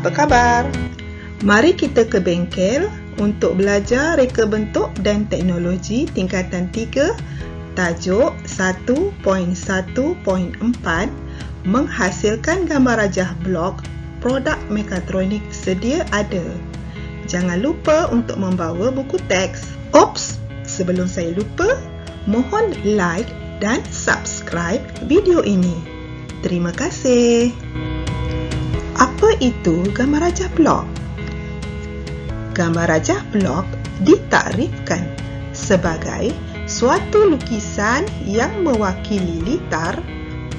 Apa khabar? Mari kita ke bengkel untuk belajar reka bentuk dan teknologi tingkatan 3, tajuk 1.1.4, menghasilkan gambar rajah blok produk mekatronik sedia ada. Jangan lupa untuk membawa buku teks. Oops, sebelum saya lupa, mohon like dan subscribe video ini. Terima kasih. Apa itu gambar rajah blok? Gambar rajah blok ditakrifkan sebagai suatu lukisan yang mewakili litar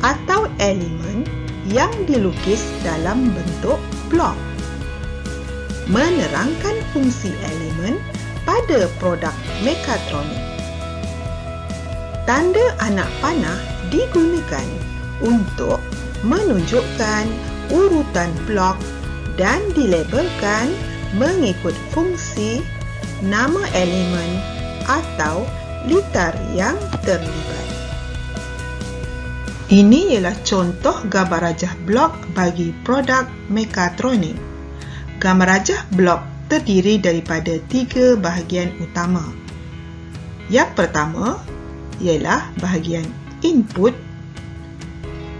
atau elemen yang dilukis dalam bentuk blok. Menerangkan fungsi elemen pada produk mekatronik. Tanda anak panah digunakan untuk menunjukkan urutan blok dan dilabelkan mengikut fungsi, nama elemen atau litar yang terlibat. Ini ialah contoh gambar rajah blok bagi produk mekatronik. Gambar rajah blok terdiri daripada 3 bahagian utama. Yang pertama ialah bahagian input,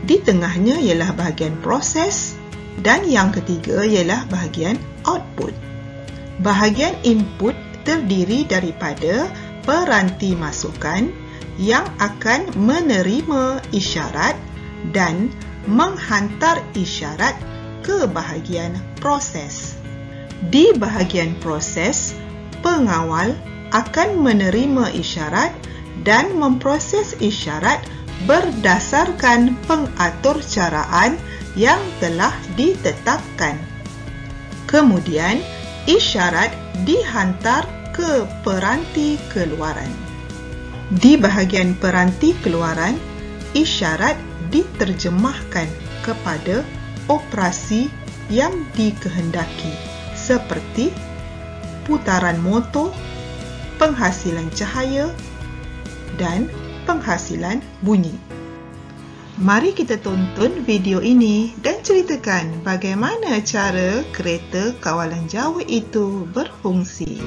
di tengahnya ialah bahagian proses dan yang ketiga ialah bahagian output. Bahagian input terdiri daripada peranti masukan yang akan menerima isyarat dan menghantar isyarat ke bahagian proses. Di bahagian proses, pengawal akan menerima isyarat dan memproses isyarat berdasarkan pengaturcaraan yang telah ditetapkan. Kemudian, isyarat dihantar ke peranti keluaran. Di bahagian peranti keluaran, isyarat diterjemahkan kepada operasi yang dikehendaki seperti putaran motor, penghasilan cahaya dan penghasilan bunyi. Mari kita tonton video ini dan ceritakan bagaimana cara kereta kawalan jauh itu berfungsi.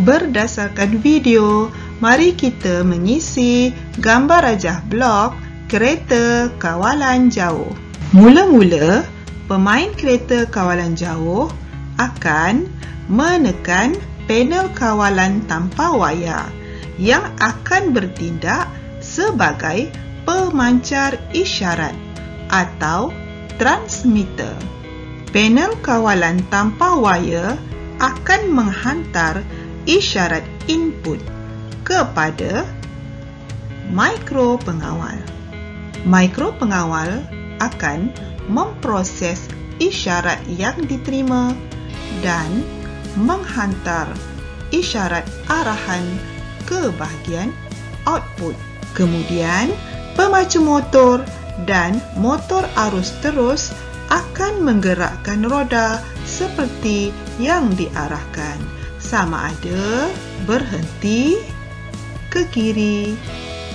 Berdasarkan video, mari kita mengisi gambar rajah blok kereta kawalan jauh. Mula-mula, pemain kereta kawalan jauh akan menekan panel kawalan tanpa wayar yang akan bertindak sebagai pemancar isyarat atau transmitter. Panel kawalan tanpa wayar akan menghantar isyarat input kepada mikropengawal. Mikropengawal akan memproses isyarat yang diterima dan menghantar isyarat arahan ke bahagian output. Kemudian, pemacu motor dan motor arus terus akan menggerakkan roda seperti yang diarahkan, sama ada berhenti, ke kiri,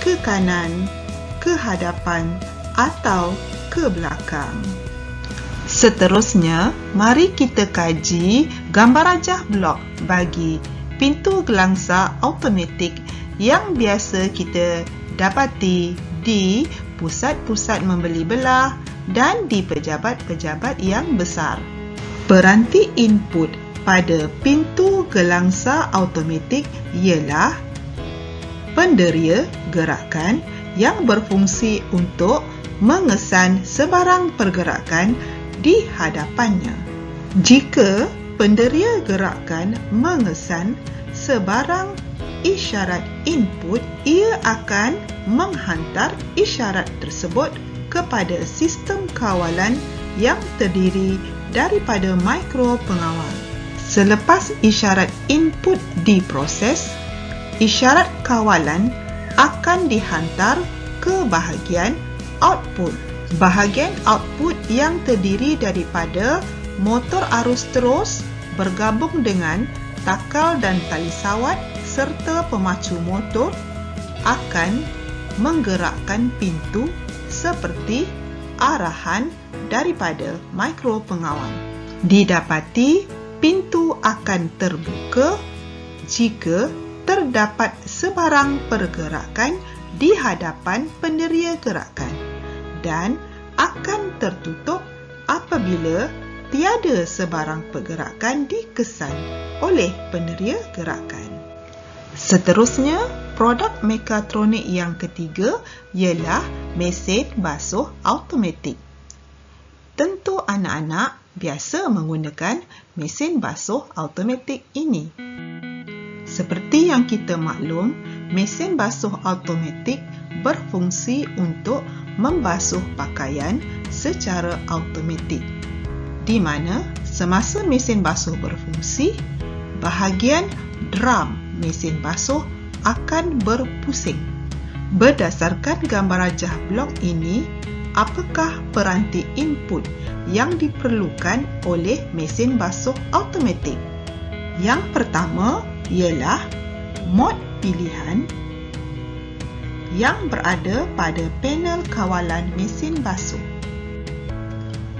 ke kanan, ke hadapan atau ke belakang. Seterusnya, mari kita kaji gambar rajah blok bagi pintu gelangsa automatik yang biasa kita dapati di pusat-pusat membeli belah dan di pejabat-pejabat yang besar. Peranti input pada pintu gelangsa automatik ialah penderia gerakan yang berfungsi untuk mengesan sebarang pergerakan di hadapannya. Jika penderia gerakan mengesan sebarang isyarat input, ia akan menghantar isyarat tersebut kepada sistem kawalan yang terdiri daripada mikropengawal. Selepas isyarat input diproses, isyarat kawalan akan dihantar ke bahagian output. Bahagian output yang terdiri daripada motor arus terus bergabung dengan takal dan tali sawat serta pemacu motor akan menggerakkan pintu seperti arahan daripada mikropengawal. Didapati pintu akan terbuka jika terdapat sebarang pergerakan di hadapan penderia gerakan dan akan tertutup apabila tiada sebarang pergerakan dikesan oleh penderia gerakan. Seterusnya, produk mekatronik yang ketiga ialah mesin basuh automatik. Tentu anak-anak biasa menggunakan mesin basuh automatik ini. Seperti yang kita maklum, mesin basuh automatik berfungsi untuk membasuh pakaian secara automatik, di mana semasa mesin basuh berfungsi, bahagian drum mesin basuh akan berpusing. Berdasarkan gambar rajah blok ini, apakah peranti input yang diperlukan oleh mesin basuh automatik? Yang pertama ialah mod pilihan yang berada pada panel kawalan mesin basuh.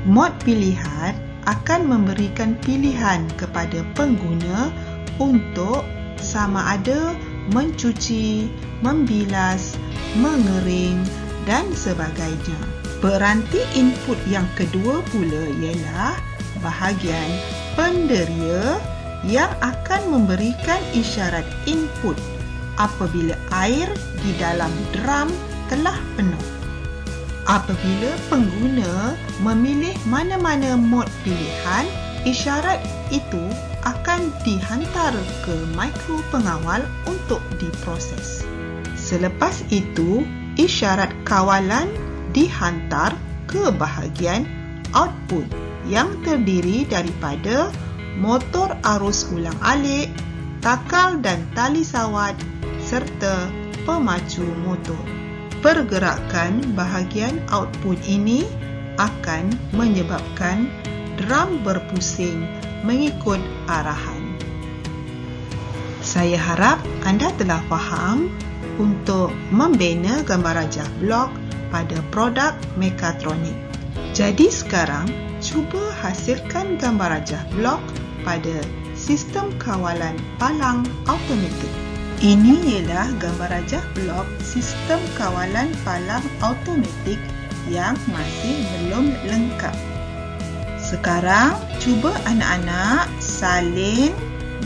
Mod pilihan akan memberikan pilihan kepada pengguna untuk sama ada mencuci, membilas, mengering dan sebagainya. Peranti input yang kedua pula ialah bahagian penderia yang akan memberikan isyarat input apabila air di dalam drum telah penuh. Apabila pengguna memilih mana-mana mod pilihan, isyarat itu akan dihantar ke mikropengawal untuk diproses. Selepas itu, isyarat kawalan dihantar ke bahagian output yang terdiri daripada motor arus ulang-alik, takal dan tali sawat serta pemacu motor. Pergerakan bahagian output ini akan menyebabkan drum berpusing mengikut arahan. Saya harap anda telah faham untuk membina gambar rajah blok pada produk mekatronik. Jadi sekarang, cuba hasilkan gambar rajah blok pada sistem kawalan palang automatik. Ini ialah gambar rajah blok sistem kawalan palang automatik yang masih belum lengkap. Sekarang, cuba anak-anak salin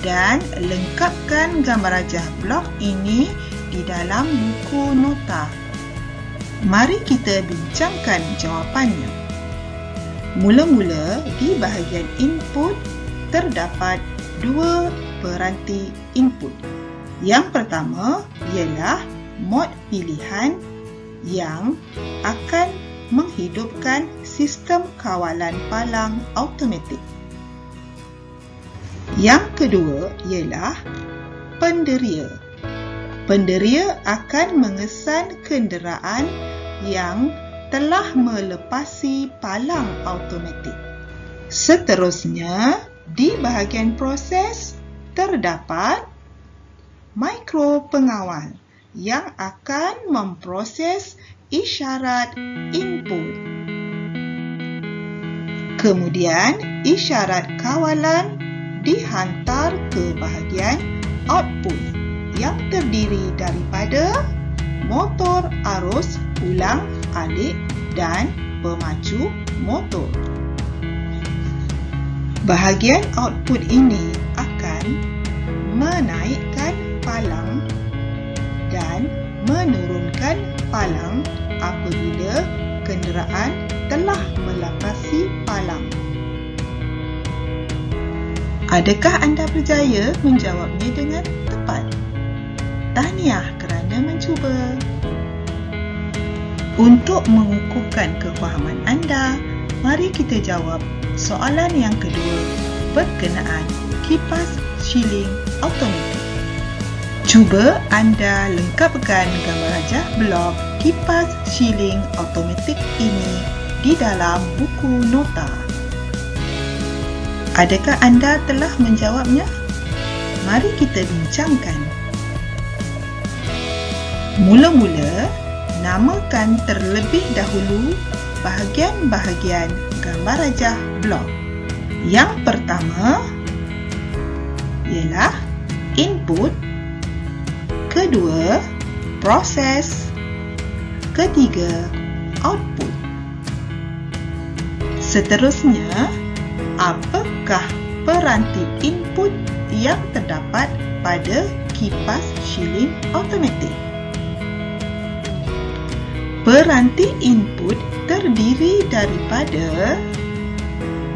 dan lengkapkan gambar rajah blok ini di dalam buku nota. Mari kita bincangkan jawapannya. Mula-mula di bahagian input terdapat dua peranti input. Yang pertama ialah mod pilihan yang akan menghidupkan sistem kawalan palang automatik. Yang kedua ialah penderia. Penderia akan mengesan kenderaan yang telah melepasi palang automatik. Seterusnya, di bahagian proses terdapat mikropengawal yang akan memproses isyarat input. Kemudian, isyarat kawalan dihantar ke bahagian output yang terdiri daripada motor arus ulang-alik dan pemacu motor. Bahagian output ini akan menaikkan palang dan menurunkan palang apabila kenderaan telah melapasi palang. Adakah anda berjaya menjawabnya dengan tepat? Tahniah kerana mencuba. Untuk mengukuhkan kefahaman anda, mari kita jawab soalan yang kedua berkenaan kipas shilling automatik. Cuba anda lengkapkan gambar rajah blok kipas shilling automatik ini di dalam buku nota. Adakah anda telah menjawabnya? Mari kita bincangkan. Mula-mula, namakan terlebih dahulu bahagian-bahagian gambar rajah blok. Yang pertama ialah input, kedua proses, ketiga output. Seterusnya, apakah peranti input yang terdapat pada kipas shilling automatik? Peranti input terdiri daripada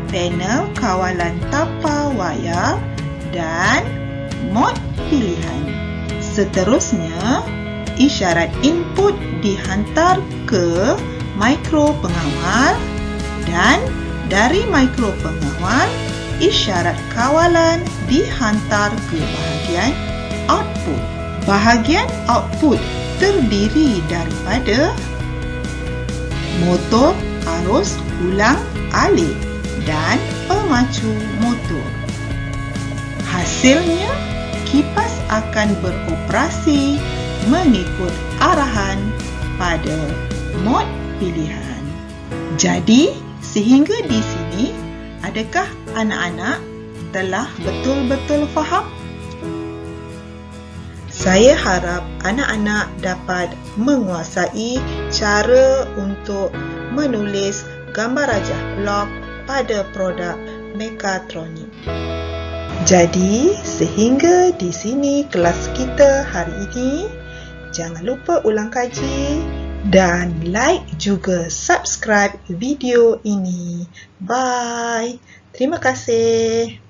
panel kawalan tapa wayar dan mod pilihan. Seterusnya, isyarat input dihantar ke mikro pengawal dan dari mikro pengawal, isyarat kawalan dihantar ke bahagian output. Bahagian output terdiri daripada motor arus ulang alik dan pemacu motor. Hasilnya, kipas akan beroperasi mengikut arahan pada mod pilihan. Jadi, sehingga di sini, adakah anak-anak telah betul-betul faham? Saya harap anak-anak dapat menguasai cara untuk menulis gambar rajah blok pada produk mekatronik. Jadi, sehingga di sini kelas kita hari ini. Jangan lupa ulang kaji dan like juga subscribe video ini. Bye. Terima kasih.